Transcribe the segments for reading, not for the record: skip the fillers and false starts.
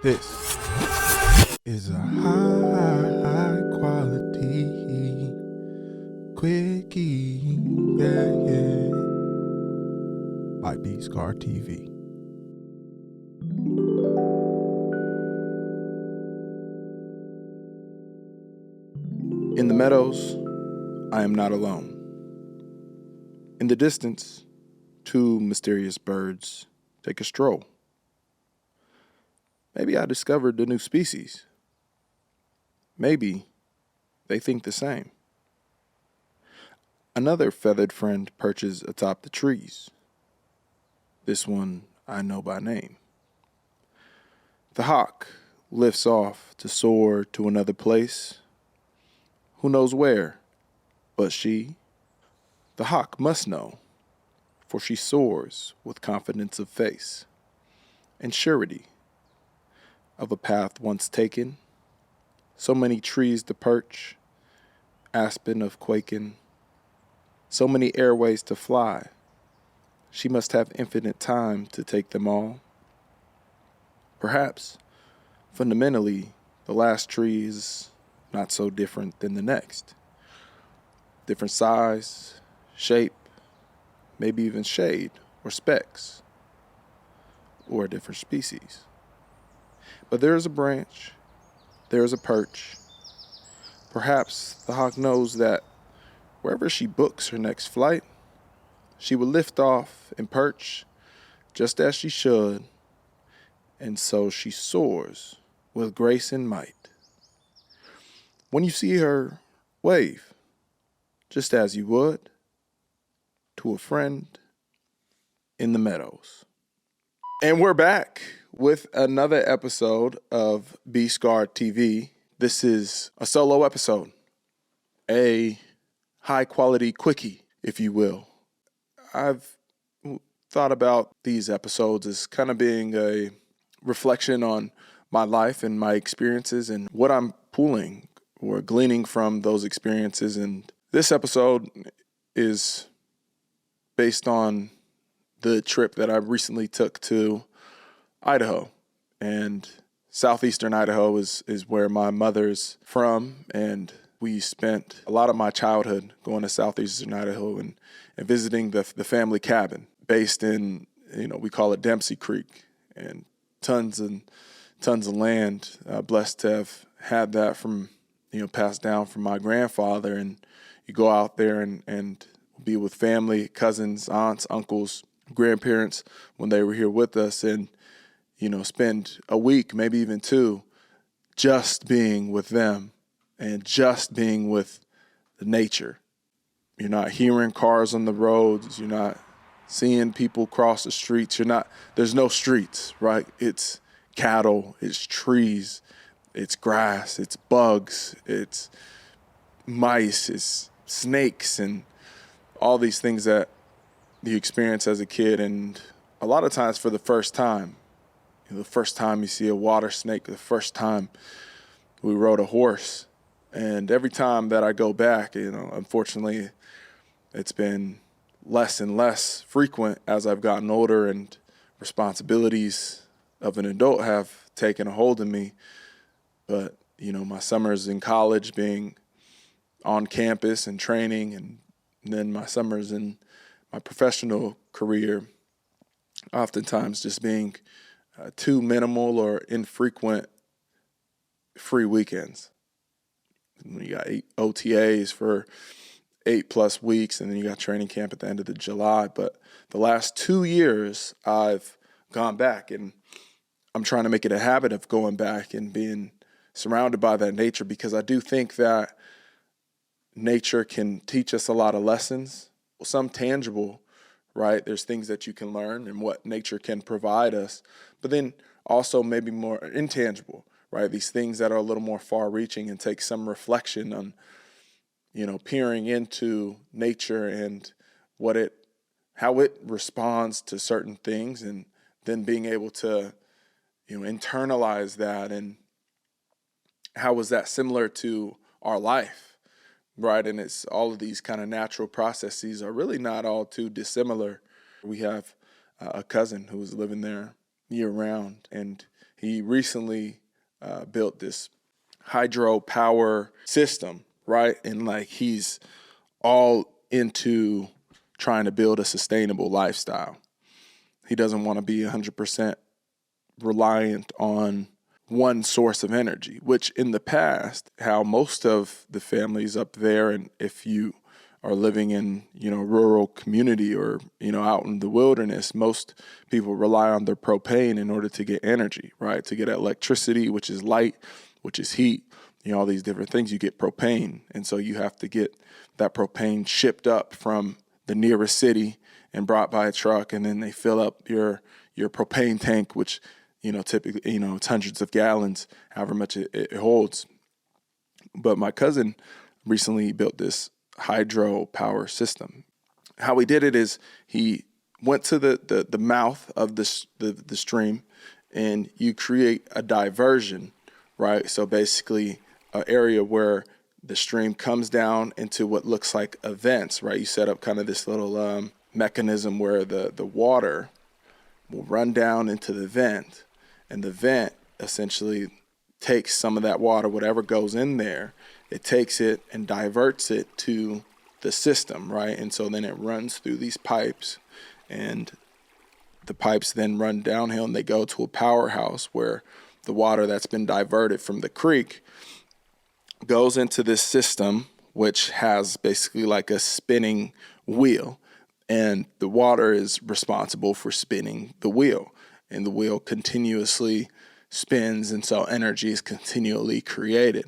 This is a high quality quickie, yeah, by B-Scar TV. In the meadows, I am not alone. In the distance, two mysterious birds take a stroll. Maybe I discovered a new species. Maybe they think the same. Another feathered friend perches atop the trees. This one I know by name. The hawk lifts off to soar to another place. Who knows where but she? The hawk must know, for she soars with confidence of face and surety of a path once taken. So many trees to perch, aspen of quaking, so many airways to fly. She must have infinite time to take them all. Perhaps, fundamentally, the last tree is not so different than the next. Different size, shape, maybe even shade or specks, or a different species. But there is a branch, there is a perch. Perhaps the hawk knows that wherever she books her next flight, she will lift off and perch just as she should, and so she soars with grace and might. When you see her, wave, just as you would to a friend in the meadows. And we're back with another episode of B-Scar TV. This is a solo episode, a high-quality quickie, if you will. I've thought about these episodes as kind of being a reflection on my life and my experiences and what I'm pulling or gleaning from those experiences. And this episode is based on the trip that I recently took to Idaho. And Southeastern Idaho is where my mother's from, and we spent a lot of my childhood going to Southeastern Idaho and visiting the family cabin based in, we call it Dempsey Creek, and tons of land. Blessed to have had that from, passed down from my grandfather. And you go out there and be with family, cousins, aunts, uncles, grandparents when they were here with us, and spend a week, maybe even two, just being with them and just being with the nature. You're not hearing cars on the roads. You're not seeing people cross the streets. There's no streets, right? It's cattle, it's trees, it's grass, it's bugs, it's mice, it's snakes, and all these things that you experience as a kid. And a lot of times for the first time, the first time you see a water snake, the first time we rode a horse. And every time that I go back, unfortunately, it's been less and less frequent as I've gotten older and responsibilities of an adult have taken a hold of me. But, my summers in college being on campus and training, and then my summers in my professional career, oftentimes just being too minimal or infrequent free weekends. You got 8 OTAs for 8+ weeks, and then you got training camp at the end of July. But the last 2 years, I've gone back, and I'm trying to make it a habit of going back and being surrounded by that nature, because I do think that nature can teach us a lot of lessons, some tangible, right? There's things that you can learn and what nature can provide us, but then also maybe more intangible, right? These things that are a little more far-reaching and take some reflection on, peering into nature and how it responds to certain things, and then being able to, internalize that. And how was that similar to our life, right? And it's all of these kind of natural processes are really not all too dissimilar. We have a cousin who was living there year round, and he recently built this hydropower system, right? And like he's all into trying to build a sustainable lifestyle. He doesn't want to be 100% reliant on one source of energy, which in the past, how most of the families up there, and if you are living in, rural community or, out in the wilderness, most people rely on their propane in order to get energy, right? To get electricity, which is light, which is heat, all these different things, you get propane. And so you have to get that propane shipped up from the nearest city and brought by a truck, and then they fill up your propane tank, which, typically, it's hundreds of gallons, however much it holds. But my cousin recently built this hydropower system. How he did it is he went to the mouth of the stream, and you create a diversion, right? So basically an area where the stream comes down into what looks like a vents, right? You set up kind of this little mechanism where the water will run down into the vent, and the vent essentially takes some of that water, whatever goes in there, it takes it and diverts it to the system, right? And so then it runs through these pipes, and the pipes then run downhill and they go to a powerhouse where the water that's been diverted from the creek goes into this system, which has basically like a spinning wheel, and the water is responsible for spinning the wheel, and the wheel continuously spins, and so energy is continually created.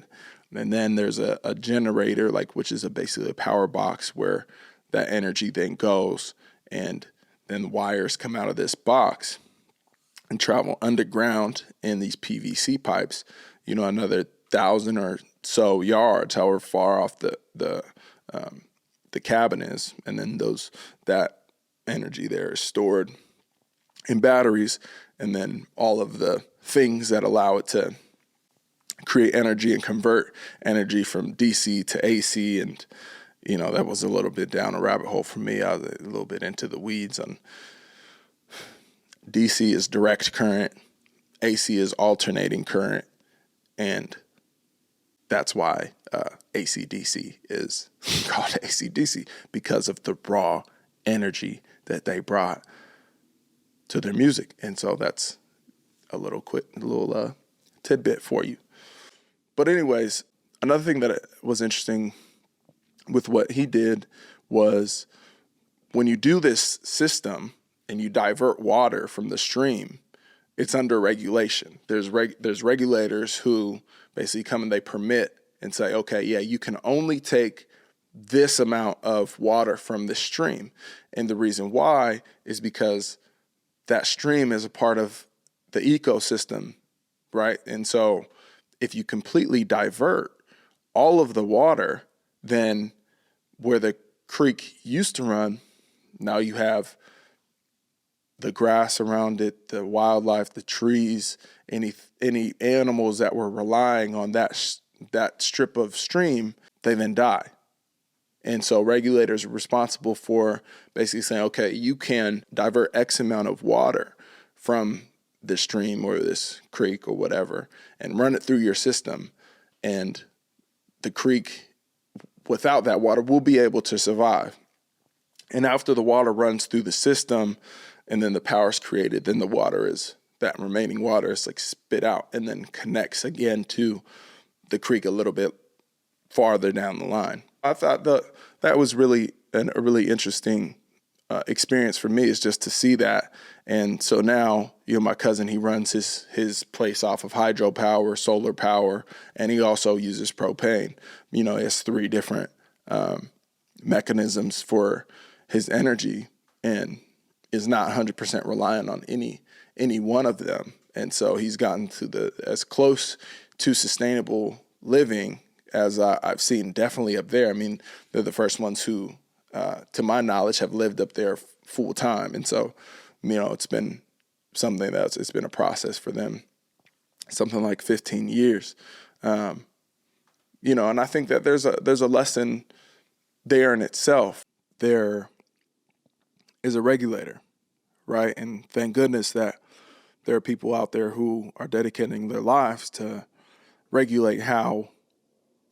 And then there's a generator, which is basically a power box where that energy then goes, and then wires come out of this box and travel underground in these PVC pipes, another 1,000 or so yards, however far off the cabin is, and then that energy there is stored in batteries, and then all of the things that allow it to create energy and convert energy from DC to AC. And that was a little bit down a rabbit hole for me. I was a little bit into the weeds on DC is direct current, AC is alternating current, and that's why AC/DC is called AC/DC, because of the raw energy that they brought to their music. And so that's a little tidbit for you. But anyways, another thing that was interesting with what he did was when you do this system and you divert water from the stream, it's under regulation. There's regulators who basically come and they permit and say, okay, yeah, you can only take this amount of water from the stream. And the reason why is because that stream is a part of the ecosystem, right? And so if you completely divert all of the water, then where the creek used to run, now you have the grass around it, the wildlife, the trees, any animals that were relying on that strip of stream, they then die. And so regulators are responsible for basically saying, okay, you can divert X amount of water from the stream or this creek or whatever and run it through your system. And the creek, without that water, will be able to survive. And after the water runs through the system and then the power is created, then that remaining water is spit out and then connects again to the creek a little bit farther down the line. I thought that was really a really interesting experience for me, is just to see that. And so now, my cousin, he runs his place off of hydropower, solar power, and he also uses propane. He has 3 different mechanisms for his energy and is not 100% reliant on any one of them. And so he's gotten to as close to sustainable living as I've seen, definitely up there. I mean, they're the first ones who, to my knowledge, have lived up there full time. And so, it's been something it's been a process for them, something like 15 years. And I think that there's a lesson there in itself. There is a regulator, right? And thank goodness that there are people out there who are dedicating their lives to regulate how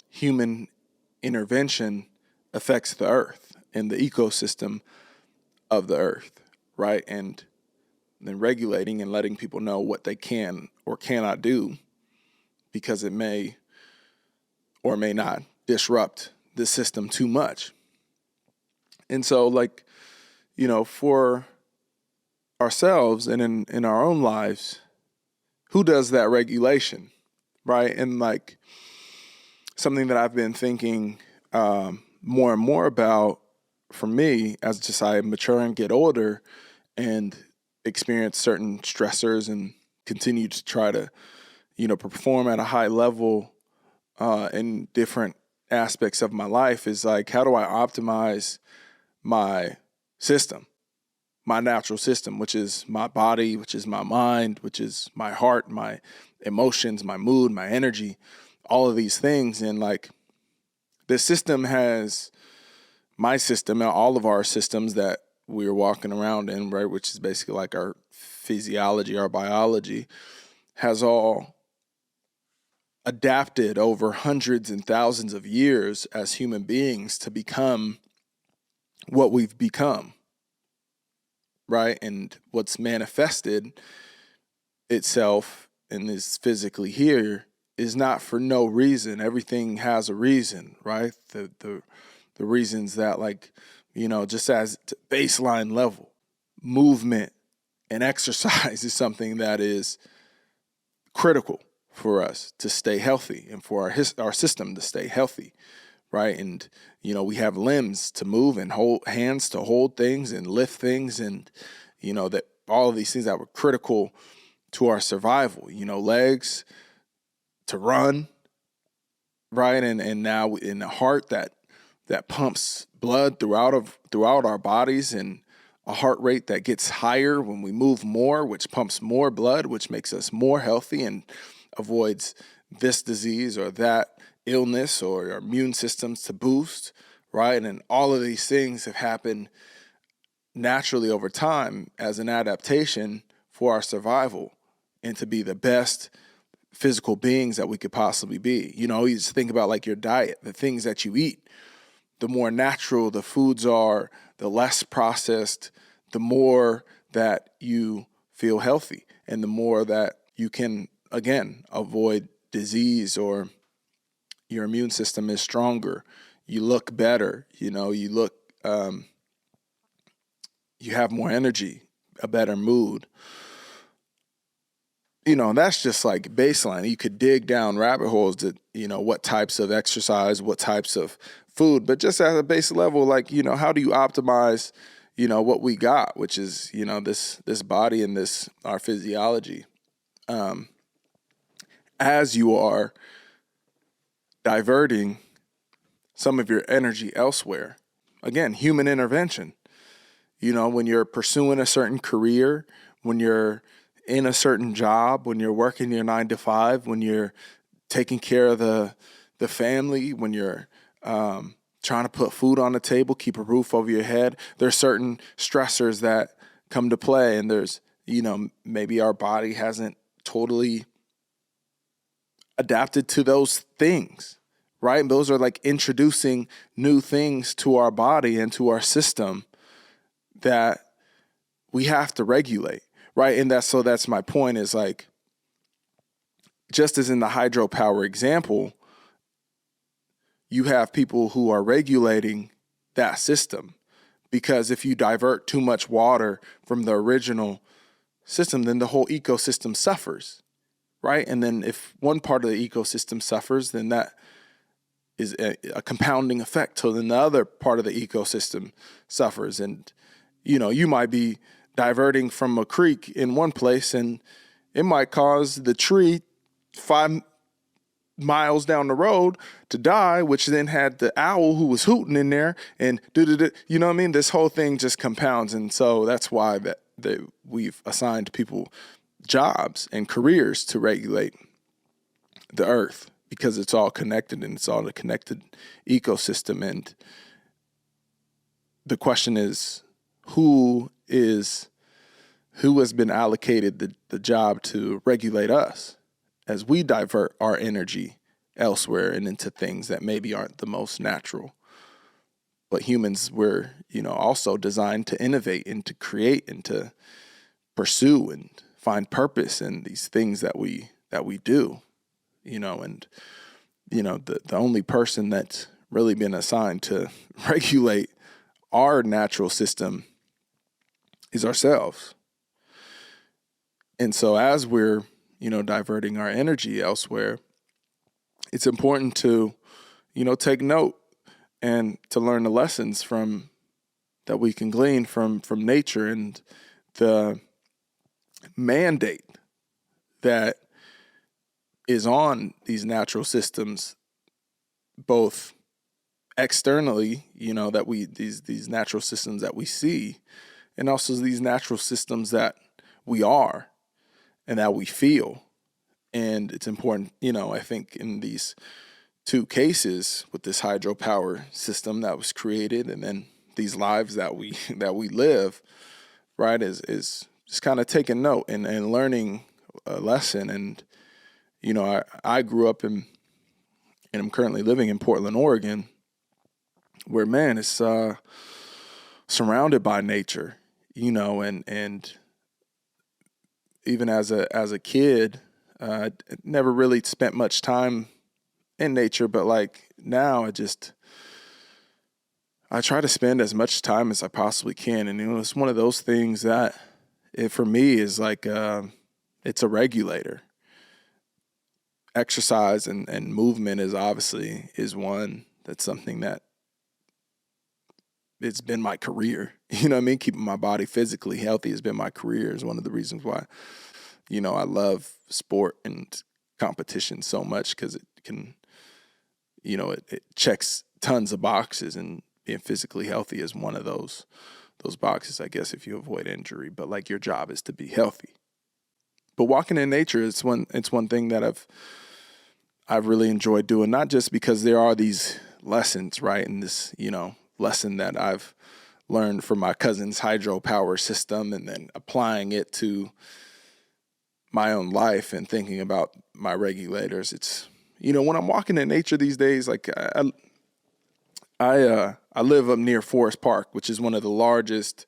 human intervention affects the earth and the ecosystem of the earth, right? And then regulating and letting people know what they can or cannot do, because it may or may not disrupt the system too much. And so, like, you know, for ourselves and in our own lives, who does that regulation, right? And like something that I've been thinking more and more about for me as just I mature and get older and experience certain stressors and continue to try to, you know, perform at a high level in different aspects of my life, is like, how do I optimize my system, my natural system, which is my body, which is my mind, which is my heart, my emotions, my mood, my energy, all of these things. And like, the system has, my system and all of our systems that we're walking around in, right, which is basically like our physiology, our biology, has all adapted over hundreds and thousands of years as human beings to become what we've become, right? And what's manifested itself and is physically here is not for no reason. Everything has a reason, right? The reasons that, like, you know, just as baseline level, movement and exercise is something that is critical for us to stay healthy and for our system to stay healthy, right? And, you know, we have limbs to move and hold, hands to hold things and lift things, and, you know, that all of these things that were critical to our survival, you know, legs to run, right? And now in the heart that pumps blood throughout our bodies, and a heart rate that gets higher when we move more, which pumps more blood, which makes us more healthy and avoids this disease or that illness, or our immune systems to boost, right? And all of these things have happened naturally over time as an adaptation for our survival and to be the best physical beings that we could possibly be. You know, you just think about like your diet, the things that you eat. The more natural the foods are, the less processed, the more that you feel healthy, and the more that you can, again, avoid disease, or your immune system is stronger. You look better, you know, you have more energy, a better mood. You know, that's just like baseline. You could dig down rabbit holes to, you know, what types of exercise, what types of food, but just at a base level, like, you know, how do you optimize, you know, what we got, which is, you know, this body and this, our physiology, as you are diverting some of your energy elsewhere. Again, human intervention. You know, when you're pursuing a certain career, when you're in a certain job, when you're working your 9 to 5, when you're taking care of the family, when you're trying to put food on the table, keep a roof over your head, there's certain stressors that come to play. And there's, you know, maybe our body hasn't totally adapted to those things, right? And those are like introducing new things to our body and to our system that we have to regulate, right? And that's my point, is like, just as in the hydropower example, you have people who are regulating that system, because if you divert too much water from the original system, then the whole ecosystem suffers, right? And then if one part of the ecosystem suffers, then that is a compounding effect. So then the other part of the ecosystem suffers. And, you know, you might be diverting from a creek in one place, and it might cause the tree 5 miles down the road to die, which then had the owl who was hooting in there, and you know what I mean? This whole thing just compounds. And so that's why that we've assigned people jobs and careers to regulate the earth, because it's all connected and it's all a connected ecosystem. And the question is, who is who has been allocated the job to regulate us as we divert our energy elsewhere and into things that maybe aren't the most natural. But humans were, also designed to innovate and to create and to pursue and find purpose in these things that we do, and the only person that's really been assigned to regulate our natural system is ourselves. And so as we're, diverting our energy elsewhere, it's important to, take note and to learn the lessons that we can glean from nature and the mandate that is on these natural systems, both externally, that these natural systems that we see, and also these natural systems that we are and that we feel. And it's important, I think in these two cases with this hydropower system that was created and then these lives that we live, right, is just kind of taking note and learning a lesson. And, I grew up and I'm currently living in Portland, Oregon, where, man, it's surrounded by nature, and even as a kid, never really spent much time in nature, but like now I try to spend as much time as I possibly can. And, it's one of those things that for me is like, it's a regulator. Exercise and movement is one that's something that it's been my career. Keeping my body physically healthy has been my career, is one of the reasons why, I love sport and competition so much, because it can, it checks tons of boxes, and being physically healthy is one of those boxes, I guess, if you avoid injury. But like, your job is to be healthy. But walking in nature, it's one thing that I've really enjoyed doing, not just because there are these lessons, right? And this, lesson that I've learned from my cousin's hydropower system and then applying it to my own life and thinking about my regulators. It's, when I'm walking in nature these days, like I live up near Forest Park, which is one of the largest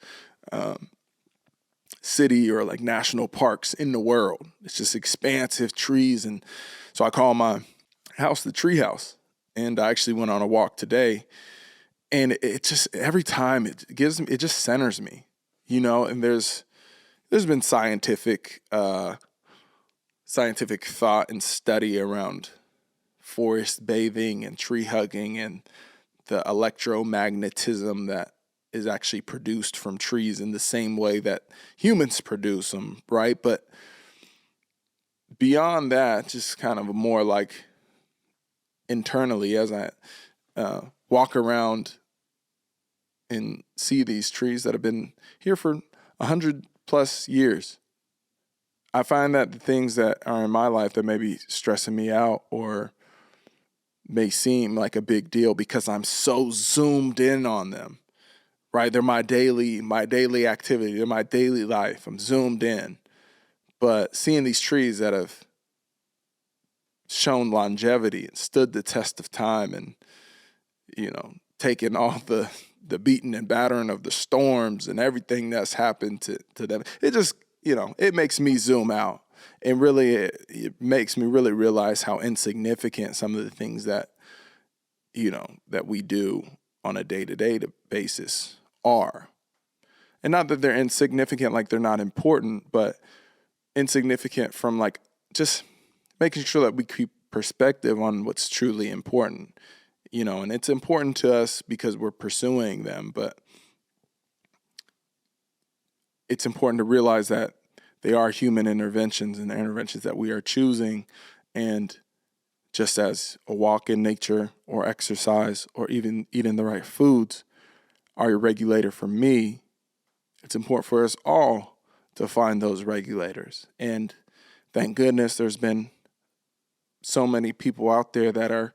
city or like national parks in the world. It's just expansive trees. And so I call my house the tree house. And I actually went on a walk today, and it just, every time it just centers me, and there's been scientific thought and study around forest bathing and tree hugging and the electromagnetism that is actually produced from trees in the same way that humans produce them, right? But beyond that, just kind of more like internally, as I walk around and see these trees that have been here for 100+ years, I find that the things that are in my life that may be stressing me out or may seem like a big deal because I'm so zoomed in on them, right? They're my daily activity. They're my daily life. I'm zoomed in. But seeing these trees that have shown longevity and stood the test of time and, taken all the beating and battering of the storms and everything that's happened to them, it just, it makes me zoom out. And really, it makes me really realize how insignificant some of the things that, that we do on a day-to-day basis are. And not that they're insignificant, like they're not important, but insignificant from like just making sure that we keep perspective on what's truly important, and it's important to us because we're pursuing them, but it's important to realize that they are human interventions and interventions that we are choosing. And just as a walk in nature or exercise or even eating the right foods are a regulator for me, it's important for us all to find those regulators. And thank goodness there's been so many people out there that are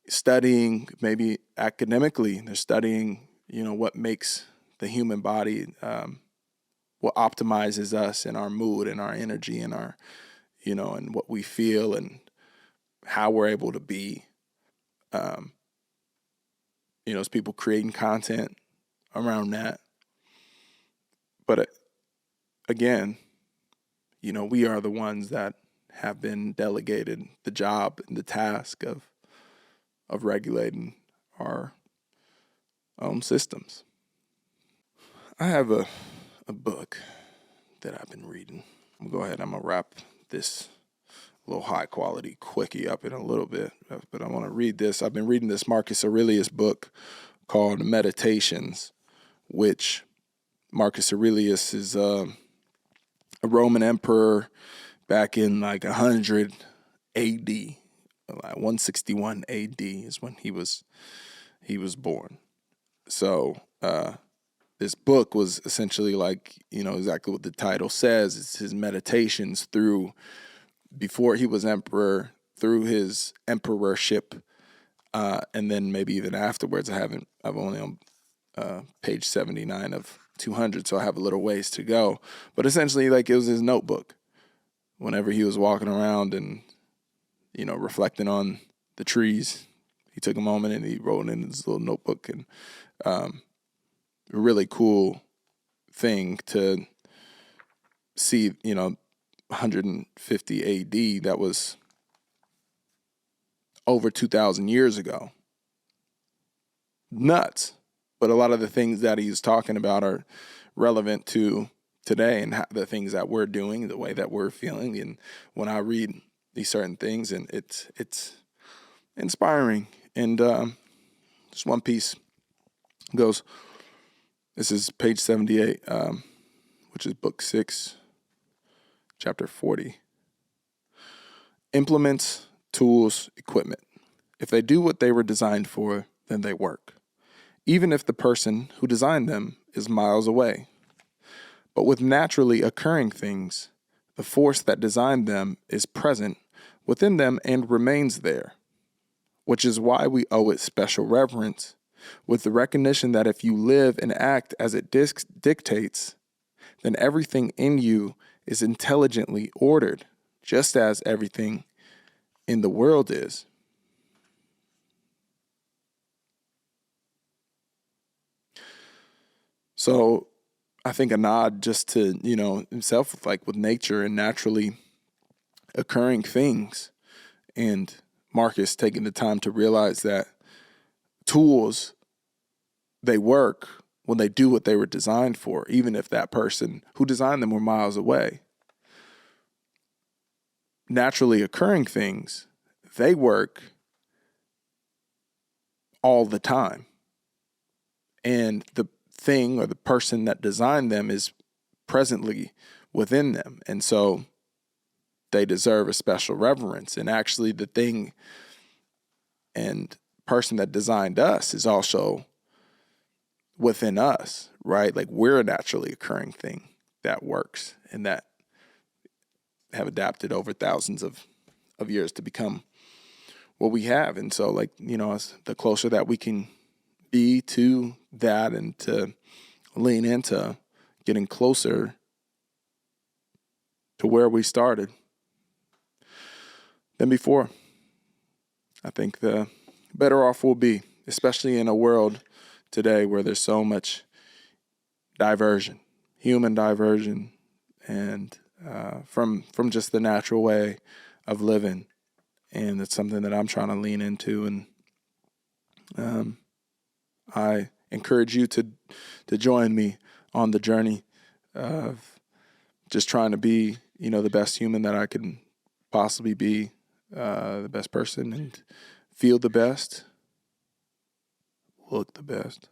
studying, maybe academically, they're studying, what makes the human body what optimizes us and our mood and our energy and our, and what we feel and how we're able to be. It's people creating content around that. But again, we are the ones that have been delegated the job and the task of regulating our own systems. I have a book that I've been reading. I'm going to wrap this little high quality quickie up in a little bit, but I want to read this. I've been reading this Marcus Aurelius book called Meditations, which Marcus Aurelius is a Roman emperor back in like 100 AD, like 161 AD is when he was born. So this book was essentially like, exactly what the title says. It's his meditations before he was emperor, through his emperorship, and then maybe even afterwards. I've only on page 79 of 200, so I have a little ways to go. But essentially, like, it was his notebook. Whenever he was walking around and, reflecting on the trees, he took a moment and he wrote in his little notebook. And a really cool thing to see, 150 AD, that was over 2,000 years ago. Nuts. But a lot of the things that he's talking about are relevant to today and the things that we're doing, the way that we're feeling. And when I read these certain things, and it's inspiring. And just one piece goes, this is page 78, which is book 6, chapter 40. Implements, tools, equipment. If they do what they were designed for, then they work, even if the person who designed them is miles away. But with naturally occurring things, the force that designed them is present within them and remains there, which is why we owe it special reverence, with the recognition that if you live and act as it dictates, then everything in you is intelligently ordered, just as everything in the world is. So I think a nod just to, himself, like with nature and naturally occurring things, and Marcus taking the time to realize that tools, they work when they do what they were designed for, even if that person who designed them were miles away. Naturally occurring things, they work all the time. And the thing or the person that designed them is presently within them. And so they deserve a special reverence. And actually the thing and person that designed us is also within us, right? Like, we're a naturally occurring thing that works and that have adapted over thousands of years to become what we have. And so, like, the closer that we can be to that and to lean into getting closer to where we started than before, I think the better off we'll be, especially in a world today where there's so much diversion, human diversion, and from just the natural way of living. And it's something that I'm trying to lean into, and I encourage you to join me on the journey of just trying to be, the best human that I can possibly be, the best person, and feel the best, look the best,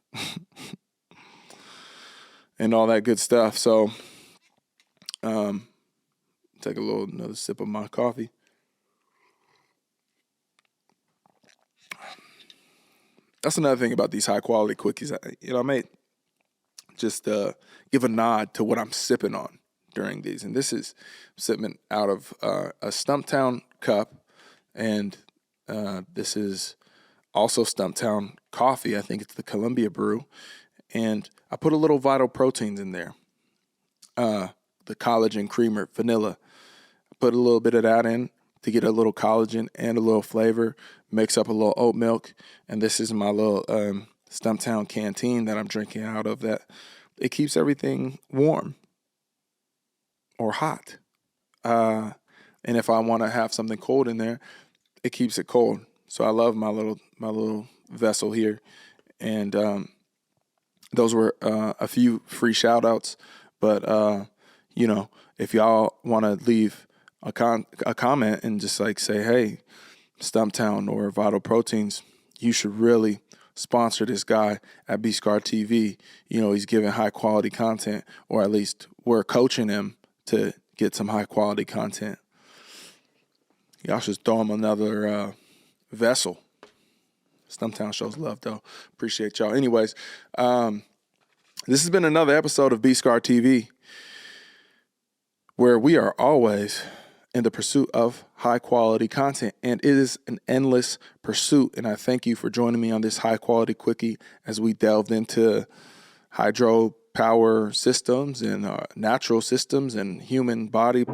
and all that good stuff. So, take another sip of my coffee. That's another thing about these high quality quickies. I may just give a nod to what I'm sipping on during these. And this is sipping out of a Stumptown cup. And this is also Stumptown coffee. I think it's the Columbia brew. And I put a little Vital Proteins in there. the collagen creamer, vanilla. Put a little bit of that in to get a little collagen and a little flavor. Mix up a little oat milk. And this is my little Stumptown canteen that I'm drinking out of. That it keeps everything warm or hot. And if I want to have something cold in there, it keeps it cold. So I love my little vessel here. And those were a few free shout outs. But, if y'all want to leave a comment and just like say, hey, Stumptown or Vital Proteins, you should really sponsor this guy at B-Scar TV. He's giving high quality content, or at least we're coaching him to get some high quality content. Y'all should throw him another vessel. Stumptown shows love, though. Appreciate y'all. Anyways, this has been another episode of B-Scar TV, where we are always in the pursuit of high quality content, and it is an endless pursuit. And I thank you for joining me on this high quality quickie as we delved into hydropower systems and natural systems and human body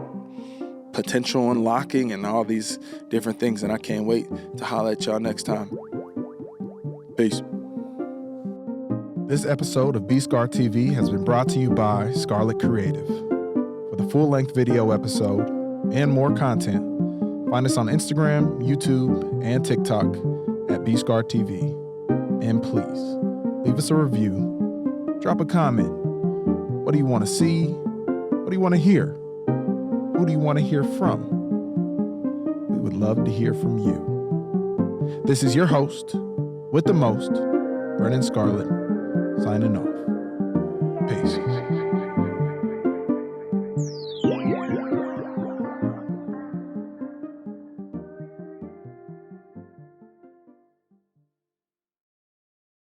potential unlocking and all these different things. And I can't wait to holler at y'all next time. Peace. This episode of B-Scar TV has been brought to you by Scarlett Creative. For the full-length video episode and more content, find us on Instagram, YouTube, and TikTok at B-Scar TV. And please, leave us a review. Drop a comment. What do you want to see? What do you want to hear? Who do you want to hear from? We would love to hear from you. This is your host, with the most, Brennan Scarlett, signing off. Peace.